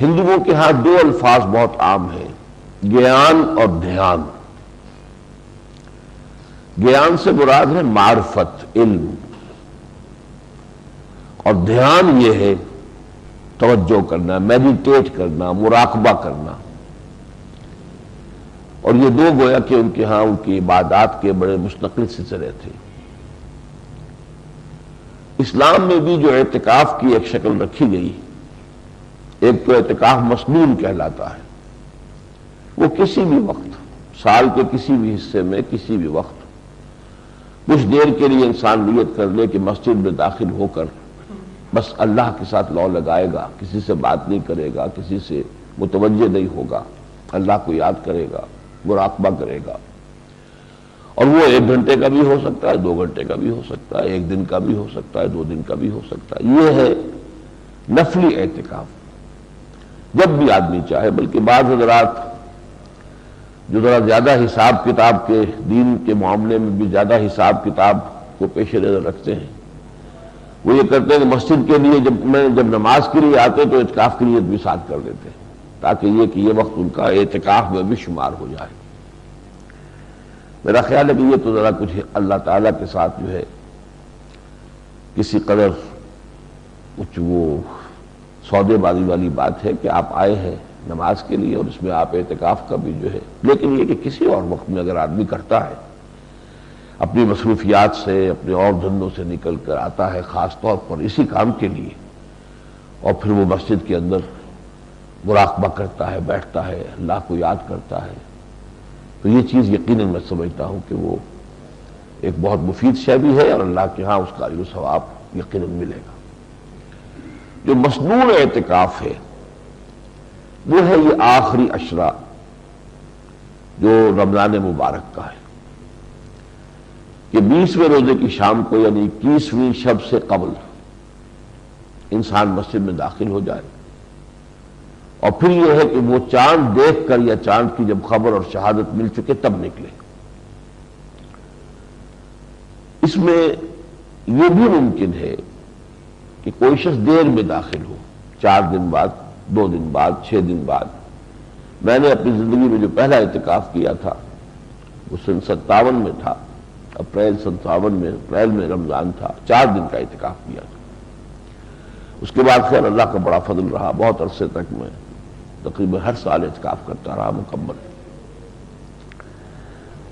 ہندوؤں کے ہاں دو الفاظ بہت عام ہیں، گیان اور دھیان۔ گیان سے مراد ہے معرفت، علم، اور دھیان یہ ہے توجہ کرنا، میڈیٹیٹ کرنا، مراقبہ کرنا۔ اور یہ دو گویا کہ ان کے ہاں ان کی عبادات کے بڑے مستقل سلسلے تھے۔ اسلام میں بھی جو اعتکاف کی ایک شکل رکھی گئی، ایک تو اعتکاف مسنون کہلاتا ہے، وہ کسی بھی وقت، سال کے کسی بھی حصے میں کسی بھی وقت کچھ دیر کے لیے انسان نیت کر لے کہ مسجد میں داخل ہو کر بس اللہ کے ساتھ لو لگائے گا، کسی سے بات نہیں کرے گا، کسی سے متوجہ نہیں ہوگا، اللہ کو یاد کرے گا، مراقبہ کرے گا۔ اور وہ 1 گھنٹے کا بھی ہو سکتا ہے، 2 گھنٹے کا بھی ہو سکتا ہے، 1 دن کا بھی ہو سکتا ہے، 2 دن کا بھی ہو سکتا ہے۔ یہ ہے نفلی اعتکاف، جب بھی آدمی چاہے۔ بلکہ بعض حضرات جو ذرا زیادہ حساب کتاب کے، دین کے معاملے میں بھی زیادہ حساب کتاب کو پیش نظر رکھتے ہیں، وہ یہ کرتے ہیں کہ مسجد کے لیے جب نماز کے لیے آتے تو اعتکاف کی نیت بھی ساتھ کر دیتے ہیں، تاکہ یہ وقت ان کا اعتکاف میں بھی شمار ہو جائے۔ میرا خیال ہے کہ یہ تو ذرا کچھ اللہ تعالیٰ کے ساتھ جو ہے کسی قدر کچھ وہ سودے بازی والی بات ہے کہ آپ آئے ہیں نماز کے لیے اور اس میں آپ اعتکاف کا بھی جو ہے، لیکن یہ کہ کسی اور وقت میں اگر آدمی کرتا ہے، اپنی مصروفیات سے، اپنے اور دھندوں سے نکل کر آتا ہے خاص طور پر اسی کام کے لیے، اور پھر وہ مسجد کے اندر مراقبہ کرتا ہے، بیٹھتا ہے، اللہ کو یاد کرتا ہے، تو یہ چیز یقیناً میں سمجھتا ہوں کہ وہ ایک بہت مفید شے بھی ہے، اور اللہ کے ہاں اس کا اجر و ثواب یقیناً ملے گا۔ جو مسنون اعتکاف ہے وہ ہے یہ آخری عشرہ جو رمضان مبارک کا ہے، کہ 20ویں روزے کی شام کو یعنی 21ویں شب سے قبل انسان مسجد میں داخل ہو جائے، اور پھر یہ ہے کہ وہ چاند دیکھ کر یا چاند کی جب خبر اور شہادت مل چکے تب نکلے۔ اس میں یہ بھی ممکن ہے کہ کوئی شخص دیر میں داخل ہو، 4 دن بعد، 2 دن بعد، 6 دن بعد۔ میں نے اپنی زندگی میں جو پہلا اعتکاف کیا تھا وہ سن 57 میں تھا، اپریل 57 میں، اپریل میں رمضان تھا، 4 دن کا اعتکاف کیا تھا۔ اس کے بعد خیر اللہ کا بڑا فضل رہا، بہت عرصے تک میں تقریباً ہر سال اعتکاف کرتا رہا مکمل۔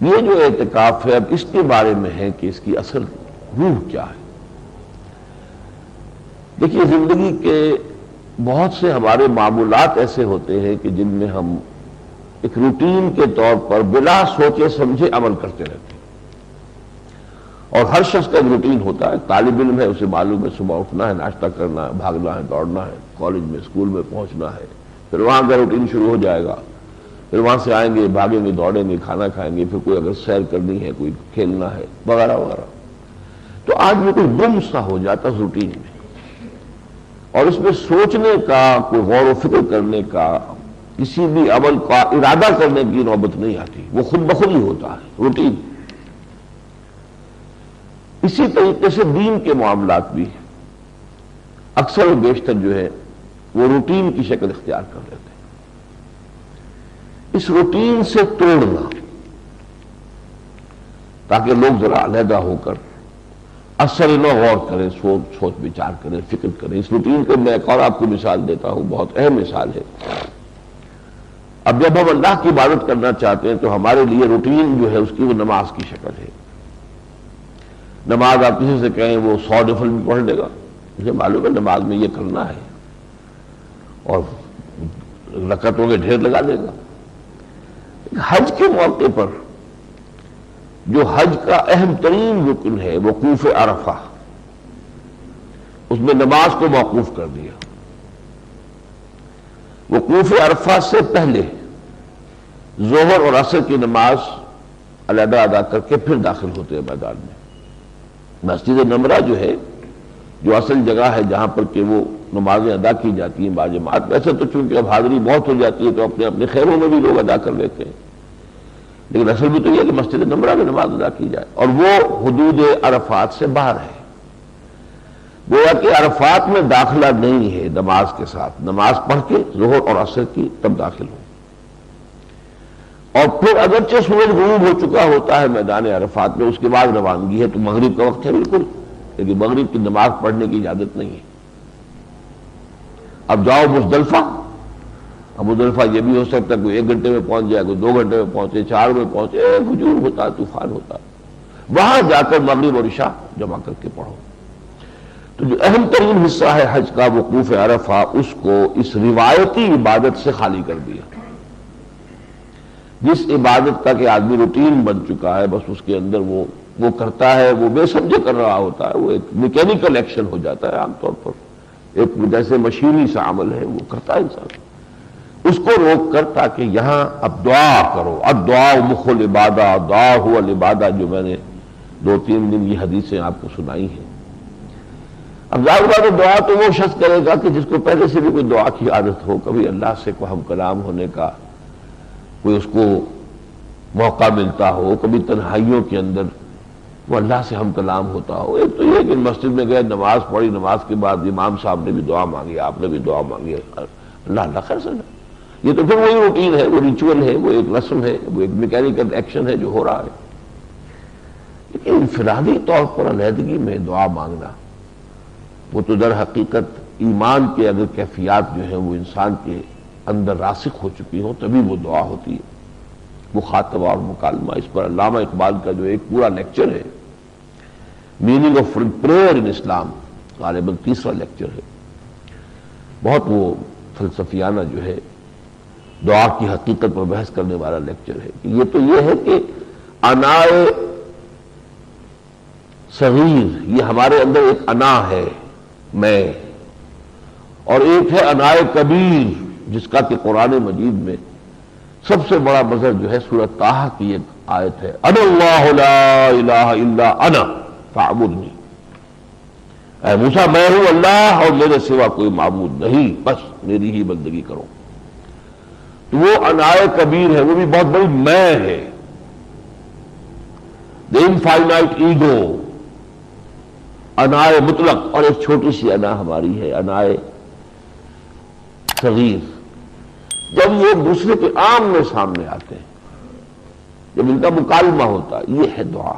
یہ جو اعتکاف ہے اب اس کے بارے میں ہے کہ اس کی اصل روح کیا ہے۔ دیکھیے زندگی کے بہت سے ہمارے معمولات ایسے ہوتے ہیں کہ جن میں ہم ایک روٹین کے طور پر بلا سوچے سمجھے عمل کرتے رہتے ہیں، اور ہر شخص کا ایک روٹین ہوتا ہے۔ طالب علم ہے، اسے معلوم ہے صبح اٹھنا ہے، ناشتہ کرنا ہے، بھاگنا ہے، دوڑنا ہے، کالج میں، اسکول میں پہنچنا ہے، پھر وہاں کا روٹین شروع ہو جائے گا، پھر وہاں سے آئیں گے، بھاگیں گے، دوڑیں گے، کھانا کھائیں گے، پھر کوئی اگر سیر کرنی ہے، کوئی کھیلنا ہے، وغیرہ وغیرہ۔ تو آج میں کوئی گم سا ہو جاتا اس روٹین میں، اور اس میں سوچنے کا، کوئی غور و فکر کرنے کا، کسی بھی عمل کا ارادہ کرنے کی نوبت نہیں آتی، وہ خود بخود ہی ہوتا ہے روٹین۔ اسی طریقے سے دین کے معاملات بھی اکثر و بیشتر جو ہے وہ روٹین کی شکل اختیار کر لیتے ہیں۔ اس روٹین سے توڑنا تاکہ لوگ ذرا علیحدہ ہو کر اثر نہ غور کریں، سوچ بچار کریں، فکر کریں۔ اس روٹین کو میں ایک اور آپ کو مثال دیتا ہوں، بہت اہم مثال ہے۔ اب جب ہم اللہ کی عبادت کرنا چاہتے ہیں تو ہمارے لیے روٹین جو ہے اس کی وہ نماز کی شکل ہے۔ نماز آپ کسی سے کہیں وہ 100 نفل بھی پڑھ لے گا، مجھے معلوم ہے نماز میں یہ کرنا ہے، اور رکعتوں کے ڈھیر لگا دے گا۔ حج کے موقع پر جو حج کا اہم ترین رکن ہے وقوف عرفہ، اس میں نماز کو موقوف کر دیا۔ وقوف عرفہ سے پہلے ظہر اور عصر کی نماز علیحدہ ادا کر کے پھر داخل ہوتے ہیں میدان میں۔ مسجد نمرہ جو ہے، جو اصل جگہ ہے جہاں پر کہ وہ نمازیں ادا کی جاتی ہیں باجماعت، ویسے تو چونکہ اب حاضری بہت ہو جاتی ہے تو اپنے اپنے خیموں میں بھی لوگ ادا کر لیتے ہیں، لیکن اصل بھی تو یہ کہ مسجد نمرہ میں نماز ادا کی جائے، اور وہ حدود عرفات سے باہر ہے۔ گویا کہ عرفات میں داخلہ نہیں ہے نماز کے ساتھ، نماز پڑھ کے ظہر اور عصر کی تب داخل ہو، اور پھر اگرچہ سورج غروب ہو چکا ہوتا ہے میدان عرفات میں، اس کے بعد روانگی ہے تو مغرب کا وقت ہے بالکل، لیکن مغرب کی نماز پڑھنے کی اجازت نہیں ہے۔ اب جاؤ مزدلفہ، اب مزدلفہ یہ بھی ہو سکتا ہے کوئی 1 گھنٹے میں پہنچ جائے، کوئی 2 گھنٹے میں پہنچے، 4 میں پہنچے، ہجوم ہوتا ہے، طوفان ہوتا ہے، وہاں جا کر مغرب اور عشاء جمع کر کے پڑھو۔ تو جو اہم ترین حصہ ہے حج کا وقوف عرفہ، اس کو اس روایتی عبادت سے خالی کر دیا، جس عبادت کا کہ آدمی روٹین بن چکا ہے، بس اس کے اندر وہ کرتا ہے، وہ بے سمجھے کر رہا ہوتا ہے، وہ ایک میکینیکل ایکشن ہو جاتا ہے عام طور پر، ایک جیسے مشینی سا عمل ہے وہ کرتا ہے انسان، اس کو روک کر تاکہ یہاں اب دعا کرو، الدعاء مخ العبادہ، دعا هو العبادہ، جو میں نے 2-3 دن یہ حدیثیں آپ کو سنائی ہیں۔ اب ظاہر بات ہے دعا تو وہ شخص کرے گا کہ جس کو پہلے سے بھی کوئی دعا کی عادت ہو، کبھی اللہ سے کو ہم کلام ہونے کا کوئی اس کو موقع ملتا ہو، کبھی تنہائیوں کے اندر وہ اللہ سے ہم کلام ہوتا ہو۔ ایک تو یہ کہ مسجد میں گئے، نماز پڑھی، نماز کے بعد امام صاحب نے بھی دعا مانگی، آپ نے بھی دعا مانگی، اللہ خیر سنا، یہ تو پھر وہی روٹین ہے، وہ ریچول ہے، وہ ایک رسم ہے، وہ ایک میکینیکل ایکشن ہے جو ہو رہا ہے۔ لیکن انفرادی طور پر علیحدگی میں دعا مانگنا، وہ تو در حقیقت ایمان کے اگر کیفیات جو ہیں وہ انسان کے اندر راسخ ہو چکی ہوں تبھی وہ دعا ہوتی ہے۔ مخاطبہ اور مکالمہ، اس پر علامہ اقبال کا جو ایک پورا لیکچر ہے، میننگ آف پریئر ان اسلام، غالباً 3واں لیکچر ہے، بہت وہ فلسفیانہ جو ہے دعا کی حقیقت پر بحث کرنے والا لیکچر ہے کہ یہ ہے کہ انائے صغیر، یہ ہمارے اندر ایک انا ہے میں، اور ایک ہے انائے کبیر، جس کا کہ قرآن مجید میں سب سے بڑا مظہر جو ہے سورۃ طٰہٰ کی ایک آیت ہے، انا اللہ لا الہ الا انا فاعبدنی، اے موسیٰ میں ہوں اللہ اور میرے سوا کوئی معبود نہیں، بس میری ہی بندگی کرو۔ تو وہ انائے کبیر ہے، وہ بھی بہت بڑی میں ہے، دی انفائنائٹ ایگو، انائے مطلق، اور ایک چھوٹی سی انا ہماری ہے، انائے صغیر۔ جب وہ دوسرے کے عام میں سامنے آتے ہیں، جب ان کا مکالمہ ہوتا ہے، یہ ہے دعا۔